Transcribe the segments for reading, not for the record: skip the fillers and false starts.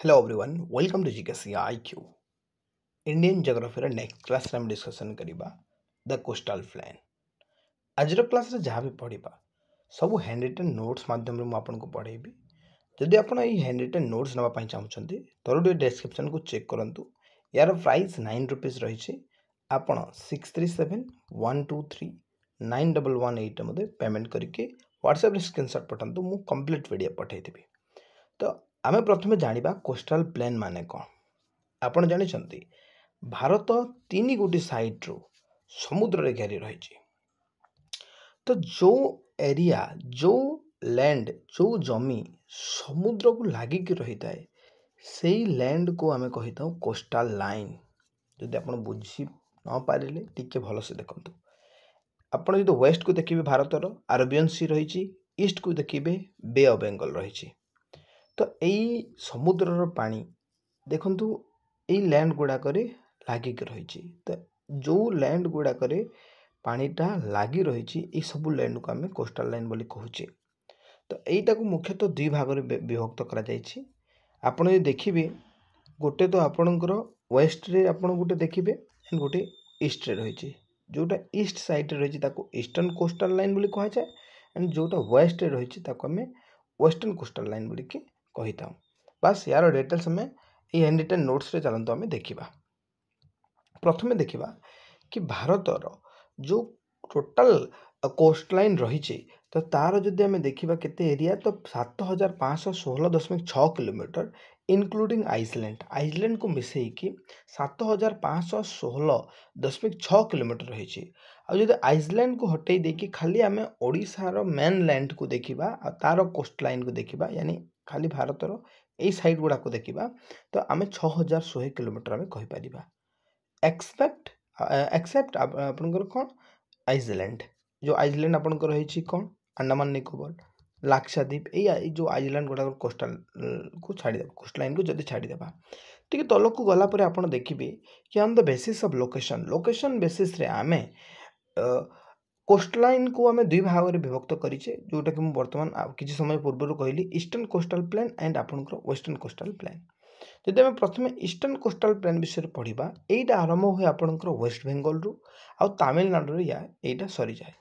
Hello everyone, welcome to GKC IQ. Indian Geography next class रे हम discussion करिबा the coastal plane. Azar class रे जहाँ भी पढ़िबा सब हैंड रिटन नोट्स माध्यम रे मु आपनको पढ़ेबी. जदि आपण एई हैंड रिटन नोट्स नबा पई चाहुचंती तरुडी डिस्क्रिप्शन को चेक करंतु. यार प्राइस 9 रुपीस रहिछि. आपण 6371239118 मध्ये पेमेंट करके WhatsApp रे स्क्रीनशॉट पठांतु. मु कंप्लीट वीडियो पठाई देबी. तो आमे प्रथमे जानिबा कोस्टल प्लेन माने कोन. आपण जानिछंती भारत 3 गोटी साइड रो समुद्र रे घेरी रहिछि. तो जो एरिया जो लैंड जो जमी समुद्र को लागी कि रही थाए सेई लैंड को आमे कहिताउ कोस्टल लाइन. जदि आपण बुझी न पारिले टिके भलो से देखंतु. आपण जदि वेस्ट को देखिबे भारतर अरेबियन सी रहिछि, ईस्ट को देखिबे बे ऑफ बंगाल रहिछि. तो एई समुद्र रो पानी देखंतु एई लैंड गुडा करे लागी कि रहिछि. तो जो लैंड गुडा करे पानीटा लागी रहिछि ए सब लैंड को आमे कोस्टल लाइन बोली कहूचे. तो एईटा को मुख्यतः दुई भाग रे विभक्त करा जायछि. आपण जे देखिबे गोटे तो आपणकर वेस्ट रे आपण गोटे देखिबे एंड गोटे ईस्ट रे रहिछि. जोटा ईस्ट साइड रे रहिछि ताको ईस्टर्न कोस्टल लाइन बोली कहा जाय एंड जोटा वेस्ट रे रहिछि ताको आमे वेस्टर्न कोस्टल लाइन बोली के कहिताउ. बस यार डिटेल्स में ये हैंड रिटन नोट्स रे चलंतु आमे देखिबा. प्रथमे देखिबा कि भारतर जो टोटल कोस्ट लाइन रही तो तार जदि आमे देखिबा केते एरिया तो 7516.6 किलोमीटर इनक्लूडिंग आइसलैंड. आइसलैंड को मिसई कि 7516.6 किलोमीटर रही. आ जदि आइसलैंड को हटई देकी खाली आमे ओडिसा रो मेन लैंड को देखिबा आ तार कोस्ट लाइन को देखिबा यानी खाली भारतर ए साइड गुडा को देखिबा तो आमे 6016 किलोमीटर आमे कहि परिबा. एक्सेप्ट आपनकर कोन आइसलैंड. जो आइसलैंड आपनकर रही कोन अंडमान निकोबार लाक्षाद्वीप ए जो आइसलैंड गुडा कोस्टल को छाड़ी देबा कोस्ट लाइन को जदि छाड़ी देबा ठीक तल को गला परे आपण देखिबे कि on the basis of location basis रे आमे कोस्ट लाइन को आमे दुई भाग रे विभक्त करिचे. जोटा कि मु वर्तमान किछि समय पूर्व कहली ईस्टर्न कोस्टल प्लेन एंड आपनकर वेस्टर्न कोस्टल प्लेन. जदि आमे प्रथमे ईस्टर्न कोस्टल प्लेन विषय पढ़िबा एटा आरंभ होय आपनकर वेस्ट बेंगल रु आ तमिलनाडु रे या एटा सरी जाय.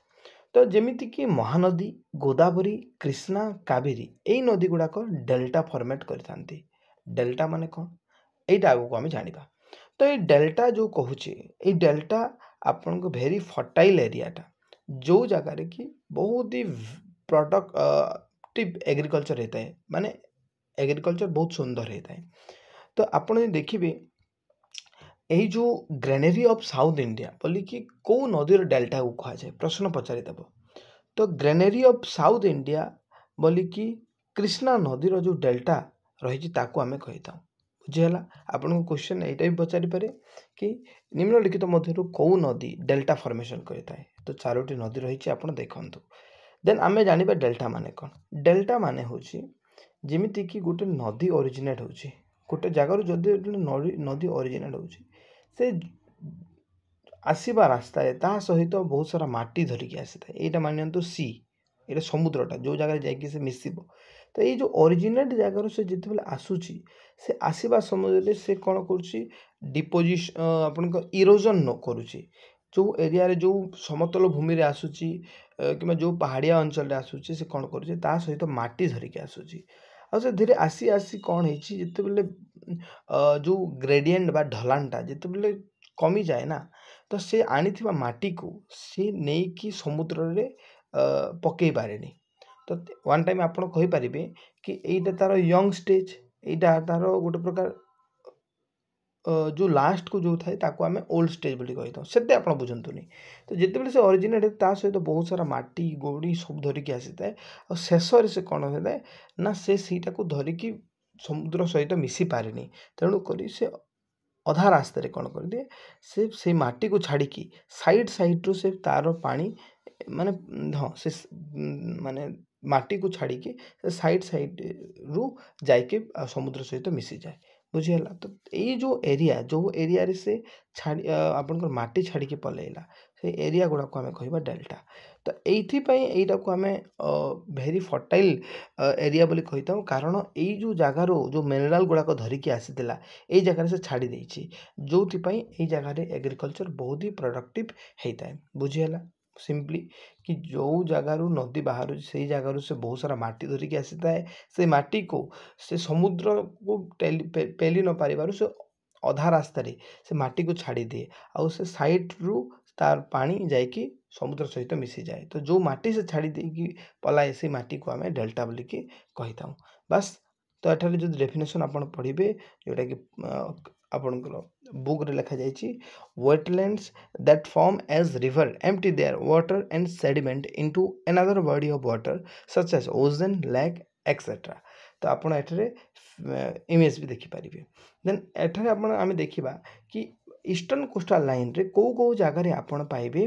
तो जेमिति कि महानदी गोदावरी कृष्णा कावेरी एई नदी गुडा को डेल्टा फॉर्मेट करथांती. डेल्टा माने कोन एटा आगु को आमे जानिबा. तो ए डेल्टा जो कहूचे ए डेल्टा आपनको वेरी फर्टाइल एरियाटा जो जगह रे कि बहुत ही प्रोडक्टिव एग्रीकल्चर रहता है माने एग्रीकल्चर बहुत सुंदर रहता है. तो आपण देखिबे एई जो ग्रेनरी ऑफ साउथ इंडिया बोली कि को नदी रो डेल्टा को कहा जाए प्रश्न पचारि देबो. तो ग्रेनरी ऑफ साउथ इंडिया बोली कि कृष्णा नदी रो जो डेल्टा रही ताको आमे कहिताउ. बुझिहला आपन को क्वेश्चन एटा भी पचारि पारे कि निम्नलिखित मध्यरु को नदी डेल्टा फॉर्मेशन करताए. तो चारोटी नदी रही आपन देखंतु. देन आमे जानिबा डेल्टा माने कोन. डेल्टा माने होची जेमिति कि गोटे नदी ओरिजिनेट होची गोटे जगार जदि नदी ओरिजिनेट होची से आसीबा रास्ता है ता सहित बहुत सारा माटी धरिकी आसीता. एटा मानंतु सी एटा समुद्रटा जो जगह जाइकी से मिसिबो. तो ये जो ओरिजिनेट जगार से जिते बेले आसुची से आसीबा समय से कौन करुची डिपोजिशन आपन इरोजन न करुची. जो एरिया रे जो समतल भूमि रे आसुची कि जो पहाड़िया अंचल रे आसुची से कौन करुची ता सहित माटी धरिकी आसुची. आ से धीरे आसी आसी कौन होइची जिते बेले जो ग्रेडियंट बा ढलानटा जिते बेले कमी जाए ना तो से आनीथिबा माटी को से नेई कि समुद्र रे पकई पारेनी. तो वन टाइम आपण कहि परिबे कि एटा तार यंग स्टेज एटा तार गोटे प्रकार जो लास्ट को जो थाए ताको आमे ओल्ड स्टेज बोली कहि दो सेते आपण बुझंतुनी. तो जेते बेले से ओरिजिनेट ता सहित बहुत सारा माटी गोड़ी सब धरिकी आसीताए और शेष रे से कोन होताए ना से सीटा को धरिकी समुद्र सहित मिसी पारेनी. तेणु करी से अधा रास्ते रे कोन कर दिए से माटी को छाड़ी की साइड रो से तार पानी माने हाँ से माने माटी को छाड़ी के साइड रु जाइके समुद्र सहित मिसी जाए. बुझिहला. तो ये जो एरिया रे से छाड़ी आपनकर माटी छाड़ी के पलेला से एरिया गुड़ा को आम कह डेल्टा। तो यहीटा को आम भेरी फर्टाइल एरिया बोली कही था, कारण यही जो जगार जो मिनराल गुड़ाक धरिकी आसीला यही जगह से छाड़ी देछि, जो यही जगह एग्रीकल्चर बहुत ही प्रोडक्टिव होता है। बुझीगला सिंपली कि जो जगार नदी बाहर से जगार से बहुत सारा माटी धरिकी आसी थाए, से माटी को से समुद्र को पेली न पार से अधा रास्ता से माटी को छाड़ी दिए, आउ से साइड रु तार पानी जाइकी समुद्र सहित मिसी जाए। तो जो माटी से छाड़ी देकी पलाए से माटी को आम डेल्टा बोलिकी कही था बस। तो एठारे जो डेफिनेशन आपण पढ़िबे जोटा कि आपनकर बुक रे लिखा जाइछि, wetlands that form as river empty their water and sediment into another body of water such as ocean lake etcetera. तो आपण एठारे इमेज भी देखि पारिबे। देन एठारे आपण आमे देखिबा कि ईस्टर्न कोस्टल लाइन रे को जगह आपण पाइबे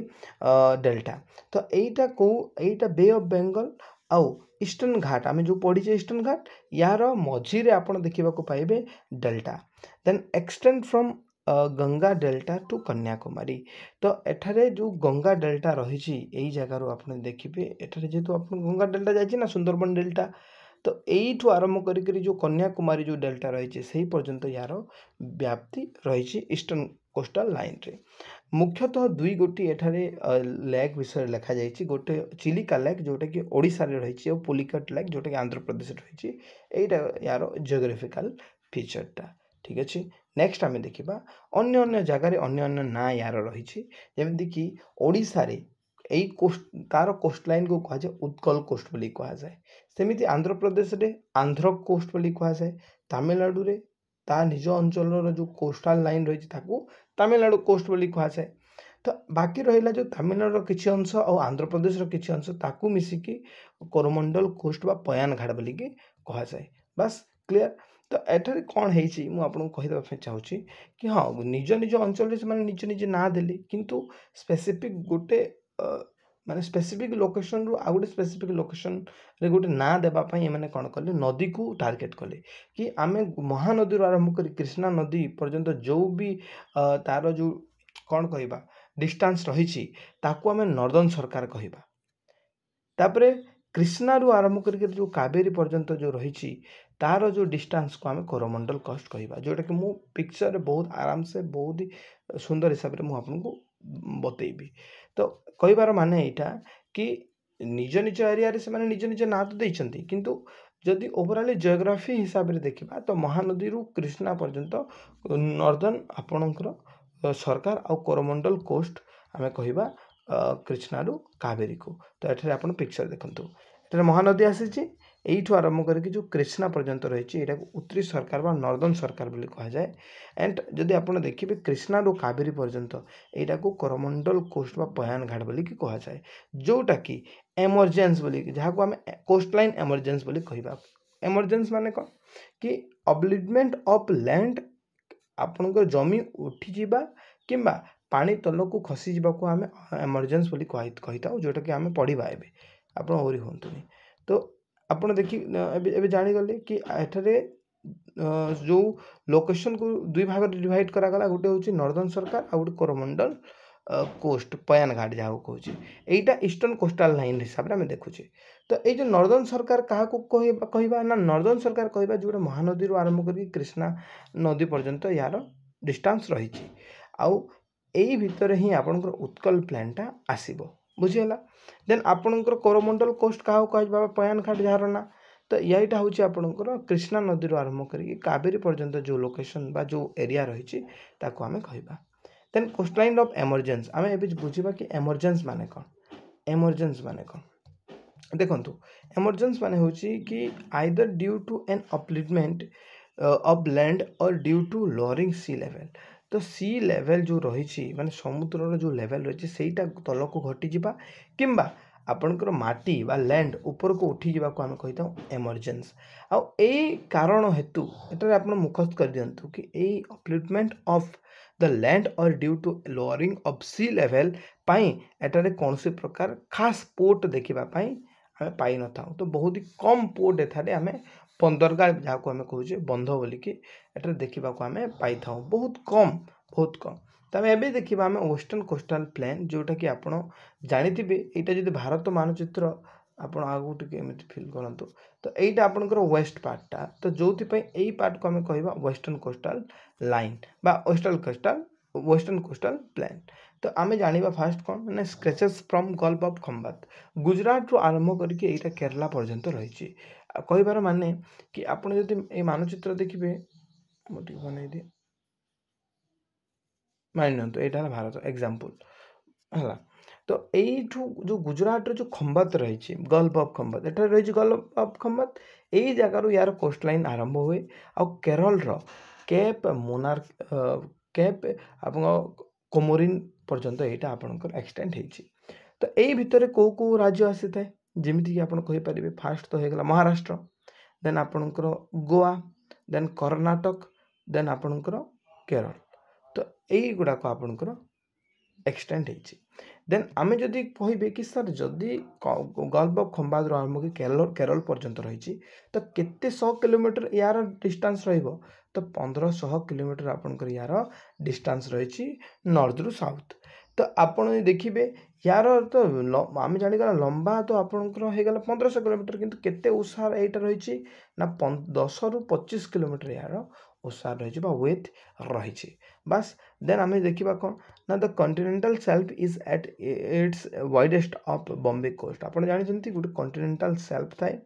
डेल्टा। तो एटा बे ऑफ बेंगल आउ ईस्टर्न घाट आम जो पढ़ी ईस्टर्न घाट यार मझी रे आपण देखा पाइबे delta. Then extend from Ganga delta to Kanyakumari. तो एठारे जो गंगा डेल्टा रही यही जगार आप देखिए, एठारे जेहेतु आप गंगा डेल्टा जाइए ना सुंदरबन डेल्टा, तो यहीठू आरंभ करी जो कन्याकुमारी जो डेल्टा रही से पर्यंत यार व्याप्ति रही ईस्टर्न कोस्टल लाइन रे। मुख्यतः दुई गोटी एठारे लेक विषय लिखा जाइए, गोटे चिलिका लेक जोटा कि ओडिशा रे रही और पुलिकट लेक जोटा कि आंध्र प्रदेश रही, यहीटा यार जियोग्राफिकल फीचरटा। ठीक अच्छे। नेक्स्ट आम देखा अन्य अन्य जगार अन्य अन्य ना यार रही, जमीक कि ओडिशा रे यही कोस्ट तार कोस्ट लाइन को कहुए उत्कल कोस्ट बोली कहुए, सेमिति आंध्र प्रदेश रे आंध्र कोस्ट बोली कहुए, तमिलनाडु रे ता निज अंचल जो कोस्टल लाइन रही तमिलनाडु कोस्ट बोली कहुए। तो बाकी रहा जो तमिलनाडु किसी अंश और आंध्र प्रदेश किसी अंश ताकू मिसिकी कोरोमंडल कोस्ट बा पयान घाट बोली कहुए। बस क्लियर। तो एठारे कौन है मुझे कहीदेवाई चाहूँगी कि हाँ निज निज अंचल से निज निज ना देले, किंतु स्पेसिफिक गोटे माने स्पेसिफिक लोकेशन रु आ गोटे स्पेसिफिक लोकेशन रे गोटे ना देवाई मैंने कौन कले नदी को टार्गेट कले कि आम महानदी आरंभ कर कृष्णा नदी पर्यंत जो भी तार जो कौन कहवा डिस्टेंस रही ताकू आम नॉर्दर्न सरकार कहवा। तापरे कृष्णा रु आरंभ कर जो कावेरी पर्यंत जो रही तार जो डिस्टेंस को आम कोरोमंडल कोस्ट कहवा, जोटा कि मु पिक्चर बहुत आराम से बहुत ही सुंदर हिसाब से मुझे बतेबी। तो कहबार माने यहाँ कि निज निज एरिया रे से माने निज निज ना तो देइछंती, किंतु जदि ओवरऑल जियोग्राफी हिसाब से देखा तो महानदी रु कृष्णा पर्यंत नॉर्दर्न आपणकर सरकार आ कोरोमंडल कोस्ट आम कहवा कृष्णा रु कावेरी को। तो ये आप पिक्चर देखते ये महानदी आसी यहीठू आरंभ करके जो कृष्णा पर्यंत रही है उत्तरी सरकार बा नॉर्दर्न सरकार बोली कहा जाए। एंड जदि आप देखिए कृष्णा रु कावेरी पर्यंत यहाँ को कोरोमंडल कोस्ट बा पयान घाट बोली कहा जाए, जोटा कि एमरजेंस बोली जहाँ को आम कोस्ट लाइन एमरजेंस बोली कहवा। एमरजेंस माने कौन कि अब्लिटमेंट ऑफ लैंड आपनकर जमी उठी जिबा किंबा पानी तल को खसी जावा को आम एमरजेंस बोली कही था, जोटा कि आम पढ़ा एबे आप ओरी हूँ। तो आपड़ देखिए जानीगले कि एठारे जो लोकेशन को दुई भाग डिवाइड करागला, गोटे हूँ नॉर्दर्न सरकार आ गोटे कोरोमंडल कोस्ट पयान घाट जहाँ कहूँ यहीटा ईस्टर्न कोस्टल लाइन हिसाब से आम देखुचे। तो ये जो नॉर्दर्न सरकार क्या कहवा ना नॉर्दर्न सरकार कहवा जो महानदी आरंभ कर कृष्णा नदी पर्यंत यार डिस्टेंस रही आउ यही भितर ही आपनकर उत्कल प्लानटा आसीबो। बुझीगला। देन आपनकर कोरोमंडल कोस्ट क्या कहवा पयान घाट जार ना। तो यहीटा हूँ आपनकर कृष्णा नदी आरंभ कर कावेरी पर्यंत जो लोकेशन बा जो एरिया रही ताको आमे कहवा। Then coastline of emergence आम ए बुझा कि एमरजेंस माने कौन। एमरजेंस माने कौन देखो एमरजेंस माने हूँ कि either due to an upliftment of land और due to lowering sea level. तो सी लेवल जो रही माने समुद्र जो लेवल रही सेटा तल को घटी जावा किंबा आपनकर माटी बा लैंड ऊपर को उठी जावा को आम कही था एमरजेंस। आ कारण हेतु एटारे आप मुखस्त कर दिंतु कि यही अपलिटमेंट ऑफ द लैंड और due to lowering of sea level पाई एटारे कौन सी प्रकार खास पोर्ट देखापी आम पाई न था। तो बहुत ही कम पोर्ट एठारे आम बंदरगाह जहाँ को आम कहूँ बंध बोलिकी एटारे देखा आम पाई था बहुत कम बहुत कम। तो आम एबे देखिबा आम वेस्टर्न कोस्टाल प्लेन जोटा कि आपण जानिथिबे एटा जदि भारत मानचित्र आपण आगु टिके एमिति फील करंतु तो एटा आपनकर वेस्ट पार्टटा तो जोथि एई पार्ट को आम कहबा वेस्टर्न कोस्टाल लाइन बा वेस्टर्न कोस्टाल प्लेन। तो आम जानिबा फास्ट कोन माने sketches from gulf of Khambhat Gujarat रु आरंभ करके एटा केरला पर्यंत रहिछि। कहबार माने कि आपण जदि ए मानचित्र देखिबे मोटी बनै दे मान तो यहाँ भारत एग्जांपल है। तो यू जो गुजरात जो खंबात रही गल्फ ऑफ खंबात एठार रही गल्फ ऑफ खंबात यही जगार यार कोस्ट लाइन आरंभ हुए आ केरल केप मोनार्क केप आप कोमोरिन पर्यंत यहाँ आपंकर एक्सटेंड होती। तो यही भितर कौ कौ राज्य आसी थाए जमीक आपरे फास्ट तो होगा महाराष्ट्र देन आपणकर गोवा देन कर्णाटक देन आपणकर केरल। तो यही गुड़ाक आपणकर एक्सटेंड होती। देन आम जदि कहे कि सर जदि गल्फ ऑफ खंबात आरंभ कि केरल पर्यंत रही तो केते 100 किलोमीटर यार डिस्टेंस रहिबो तो 1500 किलोमीटर आपणकर यार डिस्टेंस रही नॉर्थ रु साउथ। तो आपण देखिए यार तो आम जानीगला लंबा तो आपंकर होगा 1500 किलोमीटर किंतु केते ओसार एटा रही ना 10 रु 25 किलोमीटर यार ओसार रही वेथ रही बस। देन आम देखा कौन ना the continental shelf is at its widest off Bombay coast. आप जानते गोटे कॉन्टिनेंटल सेल्फ थाए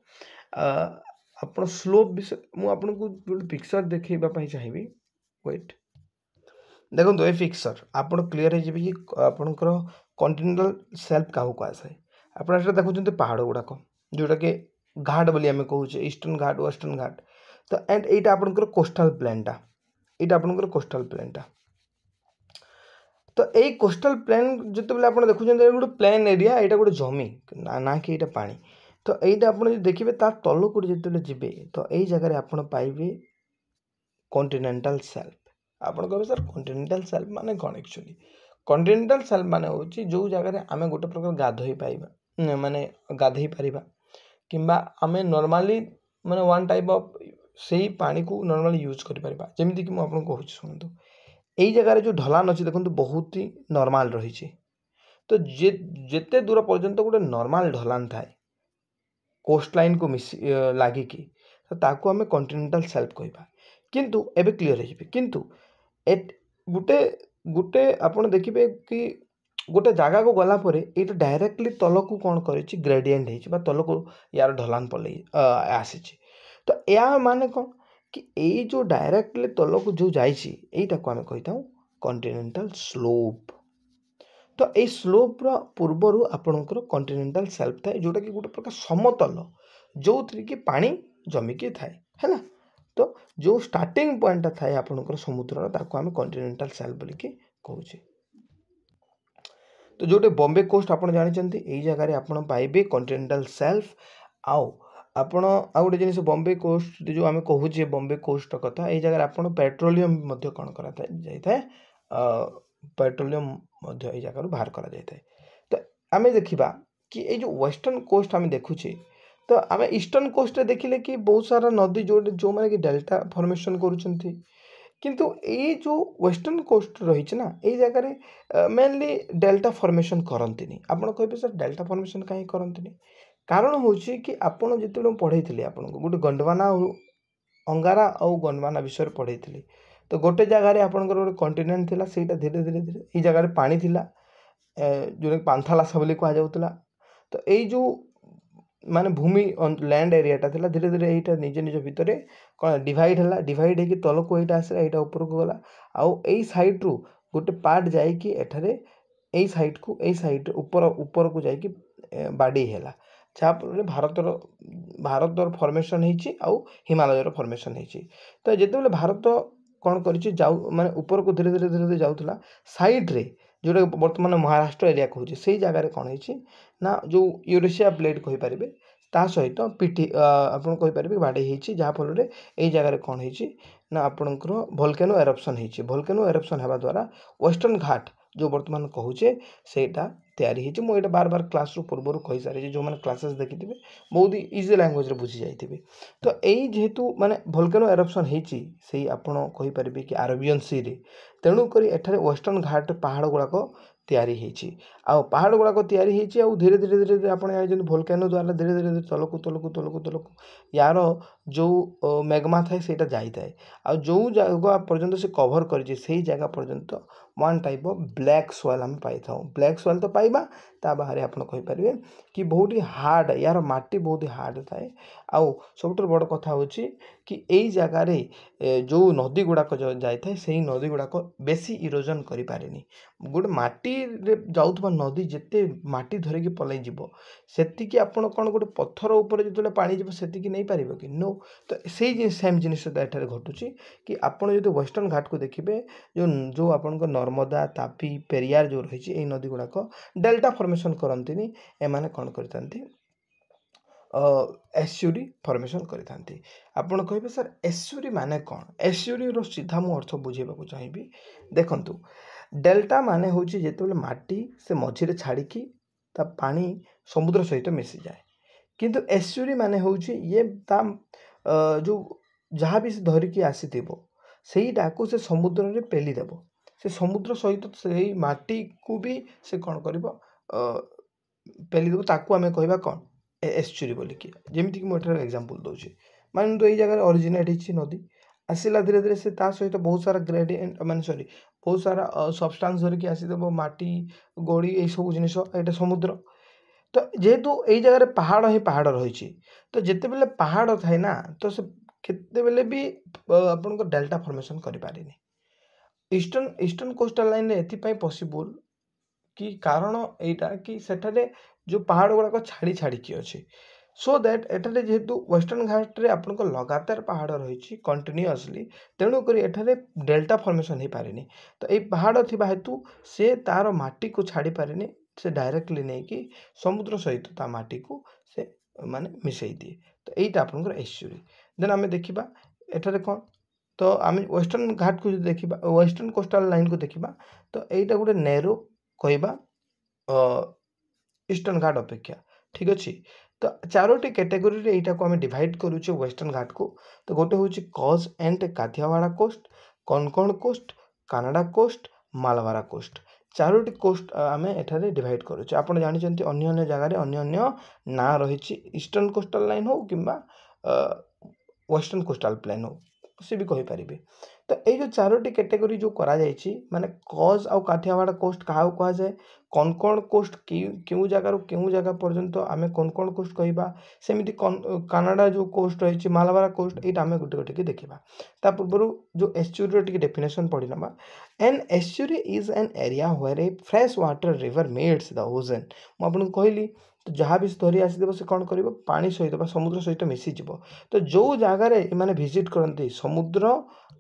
आप स्लोप विषय मुझे गोटे पिक्चर देखा चाहिए वेट देखो ये पिक्चर आप क्लीयर हो कि आपंकर कॉन्टिनेंटल सेल्फ क्या आसाए आप देखुं पहाड़ गुड़ाक जोटा कि घाट बोली आम कहे ईस्टर्न घाट वेस्टर्न घाट। तो एंड यहाँ आपंकर कोस्टाल प्लेनटा यहाँ आपंकर कोस्टाल प्लेनटा। तो यही कोस्टाल प्लेन जो आप देखुं गोटे प्लेन एरिया यहाँ गोटे जमी ना कि यहाँ पानी। तो यहाँ आप देखिए तलक जो जी तो यही जगह आप पाइबे कॉन्टिनेंटल सेल्फ। आपन कहे सर कॉन्टिनेंटल सेल्फ माने कौन एक्चुअली कॉन्टिनेंटल सेल्फ माने होची जो जगह आम गोटे प्रकार गाधोई पाइबा माने गाधोई पारिबा किंबा आमे नॉर्मली माने वन टाइप ऑफ सही पानी को नॉर्मली यूज करि पारिबा। जेमिति कि मु आपन कहूँ सुनतु एई जगह जो ढलान अच्छी देखो बहुत ही नॉर्मल रही। तो जेते दूर पर्यंत गोटे नॉर्मल ढलान थाए कोस्ट लाइन को मिस लागिकी तो ताकू आमे कॉन्टिनेंटल सेल्फ कहबा। किंतु एबे क्लियर हो किंतु गोटे गोटे आपड़ देखिए कि गोटे जगह को गला परे ये डायरेक्टली तल को कौन कर ग्रेडिएंट हो तल को यार ढलान पल आसी। तो या माने कौन कि ये जो डायरेक्टली तल को जो जाइटा को आम कही था कॉन्टिनेंटल स्लोप। तो ये स्लोप पूर्वर आपणकर कॉन्टिनेंटल सेल्फ थाए जोटा कि गोटे प्रकार समतल जो थी कि पानी जमिकी थाए है। तो जो स्टार्टिंग पॉइंट थाए आपणकर समुद्र ताको आम कॉन्टिनेंटल सेल्फ बोलिकी कहूचे। तो जोटे बॉम्बे कोस्ट आप जानते यही जगह आप पाइबे कॉन्टिनेंटल सेल्फ आउ आपण आ गोटे जिन बॉम्बे कोस्ट जो आम कहूचे बॉम्बे कोस्ट कथा यही जगह आप पेट्रोलियम कौन कराए पेट्रोलियम यही जगह बाहर करा जाए। तो आम देखा कि ये जो वेस्टर्न कोस्ट आम देखुचे तो आम ईस्टर्न कोस्ट देखिले कि बहुत सारा नदी जो माने कि डेल्टा फॉर्मेशन करुछंती किंतु ये जो वेस्टर्न कोस्ट रही ना ये जगह मेनली डेल्टा फॉर्मेशन करंतिनी। आपण कहबे सर डेल्टा फॉर्मेशन काहे करंतिनी कारण होची कि आपण जेते पढ़े थी आपन गोटे गंडवाना अंगारा और गंडवाना विषय पढ़े थी। तो गोटे जगह आपंकर गोटे कंटिनेंट थिला सेटा धीरे धीरे धीरे ये जगह पानी थिला जो पांथालासा बोली कह जाउतला। तो यही जो माने भूमि लैंड एरियाटा थिला धीरे धीरे यहाँ निज निज भितर कौन डिवाइड है डिवाइड होगी तल को यहाँ आसला यहाँ ऊपर को गला आउ यही साइड रु गोटे पार्ट जाइए एठारे यही साइड को यही साइड ऊपर ऊपर को जाइए बाड़ी है जहाँफल भारतर फॉर्मेशन होती हिमालयर फॉर्मेशन होती। तो जिते भारत कौन कर माने ऊपर को धीरे धीरे धीरे धीरे जाऊला साइड रे जोटा बर्तमान महाराष्ट्र एरिया कहूँ से जगह कौन है ना जो यूरेशिया प्लेट कहींपर ता सहित पिटी आपरे बाड़े जहाँफल यही जगह कौन है ना आपणकर भोल्केनो एरप्शन होल्केनो एरप्शन होगा द्वारा वेस्टर्न घाट जो बर्तमान कहूचे सेटा तैयारी होती मुझे बार बार क्लास रू पूर्व कही सारी जो मैंने क्लासेस देखी बहुत ही इजी लैंग्वेज रे बुझी जाइए तो यही जेहेतु माने भोल्केनो एरप्शन होती से आपण कहींपारे कि अरेबियन सी रे तेणुक एठारे वेस्टर्न घाट पहाड़ गुड़ाक तैयारी होती आ पहाड़ गुड़ाक तैयारी होती आ धीरे धीरे धीरे धीरे आप भोल्केनो द्वारा धीरे धीरे धीरे तलकू तलकू तलकू तलकू यार जो मेगमा थाए से जाए आ जो जगह पर्यंत से कभर कर जगह पर्यंत one type of black soil आम पाई था ब्लैक सॉइल तो पाइबा ता बाहर आप कहींपारे कि बहुत ही हार्ड यार माटी बहुत ही हार्ड थाए आउ सब बड़ कथा हो कि यही जगार जो नदी गुड़ाक जाए से नदी गुड़ाक बेसी इरोजन करें गोटे माटी जाऊा नदी जिते माटी धरिकी पलैज से आपण कौन गोटे पत्थर उपर जो पानी जीव से नहीं पार कि नो तो से सेम जिनिस घटुची कि आपड़ जो वेस्टर्न घाट को देखिए जो जो आपण नर्मदा तापी पेरियार जो रही नदी गुड़ाक डेल्टा फॉर्मेशन करती एमाने कौन करते एस्यूरी फॉर्मेशन करते आपड़ कहे सर एस्यूरी माने कौन एस्यूरी रो सीधा मु अर्थ बुझेबा चाहिए देखंतु डेल्टा माने हूँ जिते माटी से मझिरे छाड़ी ता पानी समुद्र सहित मिसी जाए किंतु एस्यूरी माने हूँ ये ता जो जहाँ भी से धरिकी आसी सेटा को से समुद्र रे पेली देव से समुद्र सहित से माटी को भी से कौन कर पेली देव ताकू आम कहवा कौन एस्चुरी बोलिकी जमीक कि मुझे एग्जांपल दूसरी मान तो ये जगह ओरिजिनेट होती नदी आसला धीरे धीरे से सहित बहुत सारा ग्रेडिएंट माने सॉरी बहुत सारा सब्सटेंस धरिकी आसीदेव माटी गोड़ी ये सब जिनिस ये समुद्र तो जेहेतु यही जगह पहाड़ ही पहाड़ रही तो जिते बेले पहाड़ थाए ना तो से केते बेले भी आपन डेल्टा फॉर्मेशन करें ईस्टर्न ईस्टर्न कोस्टल लाइन एथपाई पॉसिबल कि कारण यहीटा कि सेठारे जो पहाड़ गुड़ाक छाड़ी छाड़ी अच्छे सो दैट एठारे जेहेतु वेस्टर्न घाट रे आपन को लगातार पहाड़ रही कंटिन्यूअसली तेणुक एठारे डेल्टा फॉर्मेशन हो पारे तो ये पहाड़ थी हेतु से तार माटी को छाड़ी पारे से डायरेक्टली नहीं कि समुद्र सहित ता माटी को से माने मिसई दिए तो यहीटा आपनकर एस्यूरी देन आम देखा एठारे कौन तो आम वेस्टर्न घाट को देखा वेस्टर्न कोस्टल लाइन को देखा तो यहीटा गोटे नैरो कहवा ईस्टर्न घाट अपेक्षा ठीक अच्छे तो चारोटी कैटेगोरी रे एटा को आम डिवाइड करुचे वेस्टर्न घाट को तो गोटे हूँ Kutch and Kathiawar coast Konkan coast Kanara coast Malabar coast चारोटी कोस्ट आम एठारे डिवाइड करुचे आप जानते अन्य अन्य जगह अन्य अन्य ना रही ईस्टर्न कोस्टल लाइन हो कि वेस्टर्न कोस्टल प्लेन हो सी भी कहींपारे तो ये जो चारोटी कैटेगोरी जो करा माने कज आउ काठियावाड़ कोस्ट क्या कह जाए कोंकण कोस्ट क्यों जगार क्यों जगह पर्यंत आम कोंकण कोस्ट कहवा सेमती कानाडा जो कोस्ट रही मालाबार कोस्ट ये आम गोटे गोटे देखा ता पूर्व जो एस्चुरी डेफिनेशन पढ़ी ना an estuary is an area where a fresh water river meets the ocean मुझे कहली तो जहाँ भी धरी आसीदेव से कौन कर पानी सहित समुद्र सहित मिसीज तो जो जगार मैंने भिजिट करते समुद्र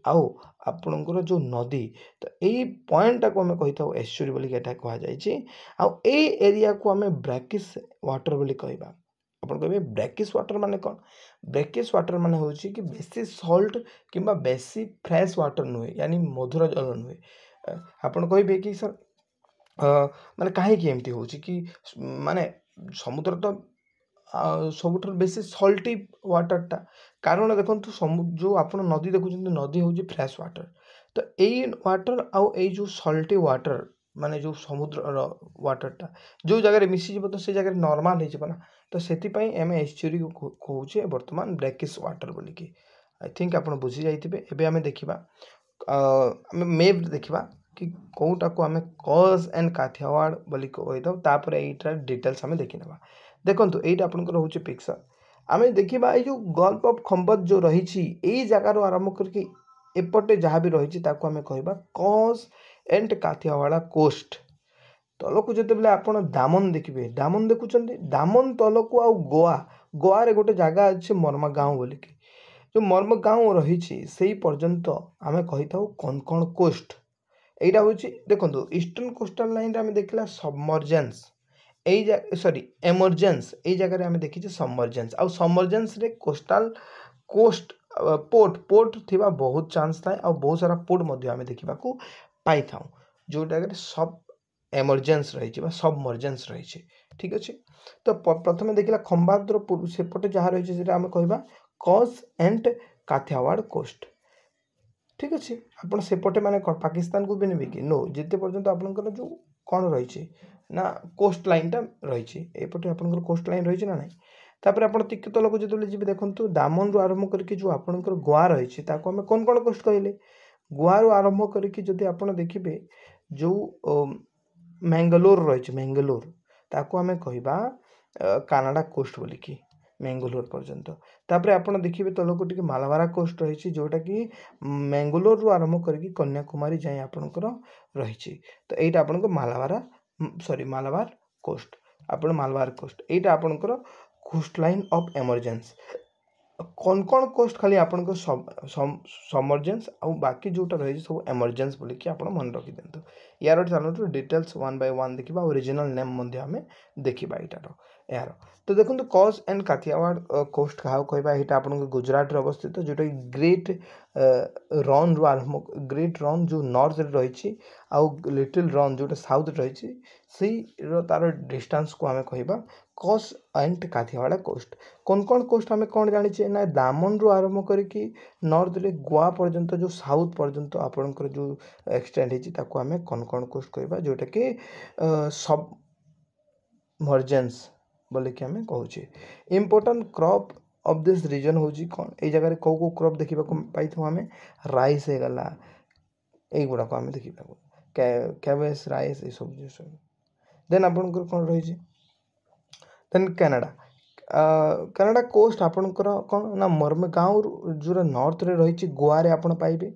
आउ आपणकर जो नदी तो यही पॉइंटा को आम कही था एस्चुरी बोली कहुई आउ एरिया को आम ब्रैकिश वाटर बोली कहवा आप कहे ब्रैकिश वाटर माने कौन ब्रैकिश वाटर माने हूँ कि बेसी सॉल्ट कि बेसी फ्रेश वाटर नुहे यानी मधुर जल नुहे आपड़ कहे कि सर माने कहीं एमती हो माने समुद्र तो सब बेसी सल्टी वाटरटा कारण देखो जो आप नदी देखुं नदी हूँ फ्रेश वाटर तो यही वाटर आउ ए जो सल्टी वाटर माने जो समुद्र वाटरटा जो जगह मिसीज तो से जगह नॉर्मल हो तो से एम एस्चुरी को कहे बर्तमान ब्रैकिश वाटर बोलिकी आई थिंक आप बुझी जाइए एवं आम देखा मेप देखा कि कौटा को आम कज एंड काठियावाड़ बोली कहीपर यहीटा डिटेल्स आम देखी ना देखो यहीटा आपंकर हूँ पिक्चर आम देखा ये जो गल्फ ऑफ खंबत जो रही यही जगार आरंभ करके एपटे जहाँ भी रही आम कहवा कज एंड काठियावाड़ कोस्ट तलक जो आप दामन देखिए दामन देखुं दामन तलक आ गोवा गोवा रे गोटे जगह अच्छे मर्मगांव बोलिकी जो मर्मगांव रही से पर्यंत आम कही था कोंकण कोस्ट यहाँ हूँ देखो ईस्टर्न कोस्टल लाइन आम देखला सबमर्जेंस सॉरी एमरजेंस यही जगह आम देखीचे सबमर्जेंस आउ सबमर्जेंस रे कोस्टल कोस्ट पोर्ट पोर्ट थिबा बहुत चांस थाए आ बहुत सारा पोर्ट आम देखा पाई था जो जगह सब एमर्जेन्स रही सबमर्जेन्स रही। ठीक अच्छे। तो प्रथम देखला खंबातर सेपटे जहाँ रही है आम कह कॉज एंड काठियावाड़ कोस्ट। ठीक अच्छे। आप सेपटे माने पाकिस्तान को भी नेबे कि नो जिते पर्यंत आपंकर जो कौन रही ना कोस्ट लाइन टा रही एपटे आपंकर कोस्ट लाइन रही ना ना तापर आप तिक तलक जो जी देखो दामन रु आरंभ करके जो आपंकर गोवा रही आम कौन कौन कोस्ट कहले गोवा रु आरंभ करके जदि आप देखिए जो मैंगलोर रही मैंगलोर ताको आम कहवा कानाडा कोस्ट बोलिकी मैंगलोर पर्यंत तापर आप देखिए तलक टी मालाबार कोस्ट रही जोटा कि मैंगलोर रु आरंभ करके कन्याकुमारी जाए आपणकर रही तो यहाँ आपन मालाबार सॉरी मालाबार कोस्ट आप मालाबार कोस्ट यहाँ आपणकर कोस्ट लाइन ऑफ एमरजेंस कौन कौन कोस्ट खाली आपन समर्जेन्स आउ बाकी जोटा रही सब एमरजेन्स बोलिकी आप मन रखी दिंतु यार चलो डिटेल्स वन बाय वन देखा ओरिजिनल नेम आम देखा यार यार तो देखो कॉज एंड काठियावाड़ कोस्ट क्या कहवा यहाँ आप गुजरात अवस्थित जोटा ग्रेट रन रु आरंभ ग्रेट रन जो नॉर्थ रही आउ लिटिल रन जोटा साउथ रही से तार डिस्टेंस को आम कहवा कॉज एंड काठियावाड़ कोस्ट कौन कौन कोस्ट आम कौन जाने ना दामन रु आरंभ करके नॉर्थ रे गोवा पर्यंत जो साउथ पर्यंत आपणकर जो एक्सटेंड होती आम कौन कौन कोस्ट कहवा जोटा कि सब मर्जेन्स बोले कि आम कहे important crop of this region हूँ कौन ये जगह कौ कौ क्रॉप देखा पाई आम राइस हो गला युवाक आम देखा कैबेज राइस ये सब जिन देन आपंकर कौन रही देन कनाडा कनाडा कोस्ट आपणकर कौन ना मर्मगांव जो नॉर्थ रे रही गोवा रे आप पाइबे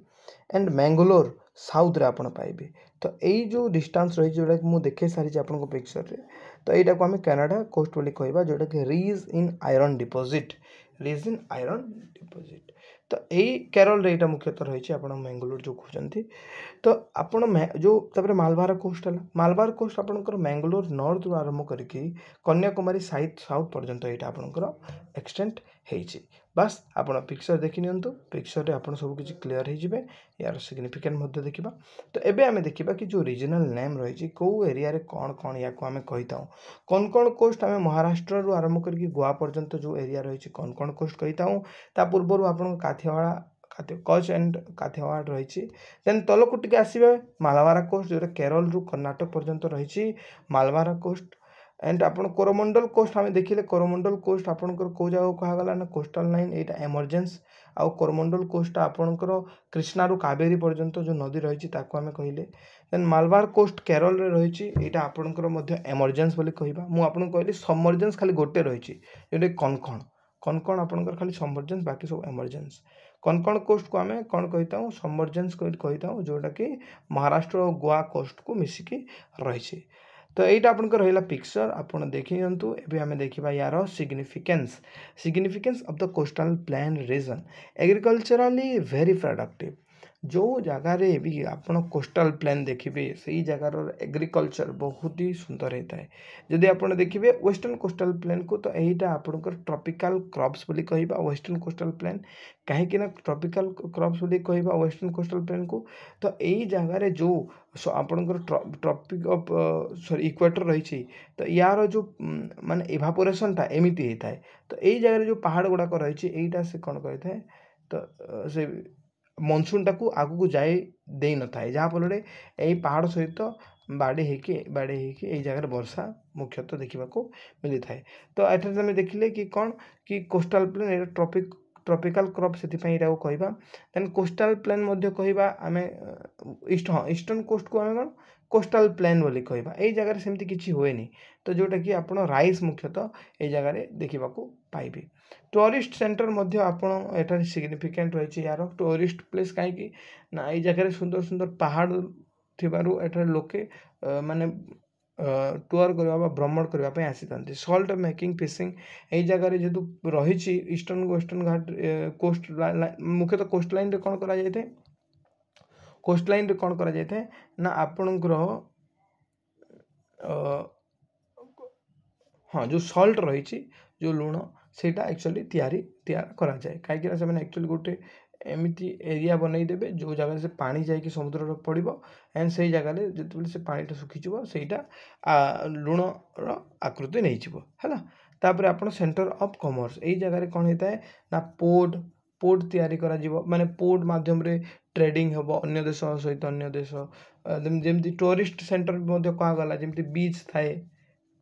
एंड मैंगलोर साउथ रे आप पाइबे तो यही जो डिस्टेंस रही जोटा कि मुझे देखे सारी आपको पिक्चर रे तो यहाँ को आम कनाडा कोस्ट बोली कहवा जोटा कि ridge in iron deposit ridge in iron deposit तो यही केरल रे यहाँ मुख्यतः रही आप मैंगलोर जो कहते तो आपण जो तापर मालबार कोस्ट है मालबार कोस्ट आपंकर मैंगलोर नॉर्थ रु आरंभ करके कन्याकुमारी साउथ पर्यंत यहाँ आपंकर एक्सटेंट होती बास आप पिक्चर देखी नियंतु पिक्चर आप सब किसी क्लीयर हो यार सिग्निफिकेंट देखा तो एबे आमे देखिबा कि जो रीजनल नेम रही कौ एरिया रे कौन कौन या आम कही कौन कौन कोस्ट आम महाराष्ट्र रु आरंभ करके गोवा पर्यंत जो एरिया रही कौन कौन कोस्ट कही ता पूर्व आप काठियावाड़ कच एंड काठियावाड़ रही देन तलक टिके आसबे मालाबार कोस्ट जो केरल रु कर्नाटक पर्यंत रही मालबार कोस्ट एंड आप कोरोमंडल कोस्ट आम देखिले कोरोमंडल कोस्ट आपंकर कौ जगह कहगला ना कोस्टल लाइन यहाँ एमरजेन्स आउ कोरोमंडल कोस्ट आपंकर कृष्णा रु कावेरी पर्यंत जो नदी रही आम कहले देन मालबार कोस्ट केरल रे रही यहाँ आपंकर एमरजेन्स बोली कहवा मुझे कहली सबमर्जेन्स खाली गोटे रही जोटा कौन कौन आपंकर खाली सबमर्जेन्स बाकी सब एमरजेन्स कौन कौन कोस्ट को आम कौन कही सबमर्जेन्स कही जोटा कि महाराष्ट्र और गोवा कोस्ट को मिसिकी रही तो यहाँ आपंकर रहा पिक्चर आप देखी दिंतु एवं आम देखा यार significance of the coastal plain region agriculturally very productive जो जगार भी आप कोस्टल प्लेन देखिए से जगार एग्रीकल्चर बहुत ही सुंदर होता है जदि आप देखिए वेस्टर्न कोस्टल प्लेन को तो यहीटा आपंकर ट्रॉपिकल क्रॉप्स बोली कहवा वेस्टर्न कोस्टल प्लेन कहीं ट्रॉपिकल क्रॉप्स बोली कहवा वेस्टर्न कोस्टल प्लेन को तो यही जगार जो आपंकर ट्रॉपिक ऑफ सॉरी इक्वेटर रही तो यार जो माने इवापोरेशन टा एमती होता है तो यही जगह जो पहाड़ गुड़ाक रही यहीटा से कौन कही है तो से मनसून टाक आगू जाए दे न था जहाँफल यही पहाड़ सहित बाड़े होगी जगह वर्षा मुख्यतः देखा मिली था तो ये देखिले कि कौन कि कोस्टल प्लेन ट्रॉपिकल क्रॉप से कहवा देन कोस्टल प्लेन कहवा आम ईस्टर्न कोस्ट को आम कौन कोस्टल प्लेन बोली कहवा यही जगह सेमती किसी हुए तो जोटा कि आप राइस मुख्यतः ये जगह देखा पाइबे टूरिस्ट सेंटर मध्य आपण एटार सिग्निफिकेंट रही यार टूरिस्ट प्लेस कहीं ना ये जगह सुंदर सुंदर पहाड़ थिबारु एटार लोके माने टूर करबा भ्रमण करने आसी था सल्ट मेकिंग फिशिंग यही जगह जेहेतु रही ईस्टर्न वेस्टर्न घाट कोस्ट मुख्यतः कोस्ट लाइन रे कौन करा जाए कोस्ट लाइन रे कौन करा जाए ना आपणकर हाँ जो सल्ट रही जो लुण सेटा एक्चुअली तैयार करा जाए कहीं एक्चुअली गोटे एमती एरिया बनईदेवे जो जगह से पानी जाकि समुद्र पड़ो एंड से जगह जो से पानीटा सुखीज सेटा लुणर आकृति नहीं है। तापर आप सेंटर ऑफ कॉमर्स यही जगह कौन होता है ना पोर्ट पोर्ट तैयारी करा जीवो माने पोर्ट माध्यम रे ट्रेडिंग हम अन्य देश सहित अन्य देश जमी टूरिस्ट सेंटर कह गला जमी बीच थाए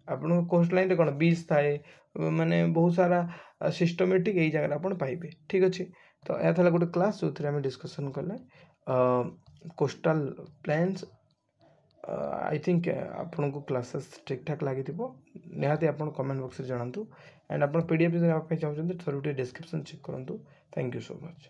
आप कोस्ट लाइन कौन बीच थाए माने बहुत सारा सिस्टमेटिक यही जगह आप पाइबे। ठीक अच्छे तो यह था गोटे क्लास जो आम डिस्कसन कले कोस्टाल प्लान्स आई थिंक आपन को क्लासेस ठीक ठाक लगी निहाती आप कमेंट बॉक्स में जनातु एंड आप पीडीएफ जो चाहते थोड़े डिस्क्रिप्शन चेक करूँ। Thank you so much.